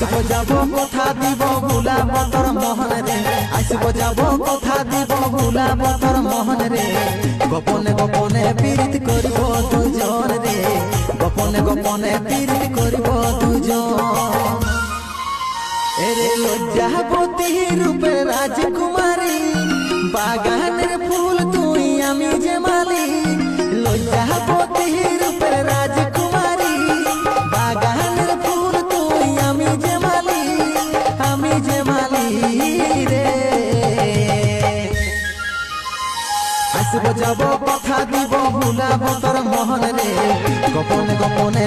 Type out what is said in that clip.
আসবো যাব কথা দিব ভুলাব তোর মোহন রে আসবো যাব কথা দিব ভুলাব তোর মোহন রে গোপনে গোপনে পীড়িত করিব দুজন রে গোপনে গোপনে পীড়িত করিব দুজন এরে লজ্জাবতী রূপে রাজকুমারী বাগানের ফুল তুই আমি যে মালি লজ্জাবতী রূপে রাজকুমারী বাগানের ফুল তুই আমি যে মালি রে আসবো যাব কথা দিব ভুলাব তোর মোহন রে গোপনে গোপনে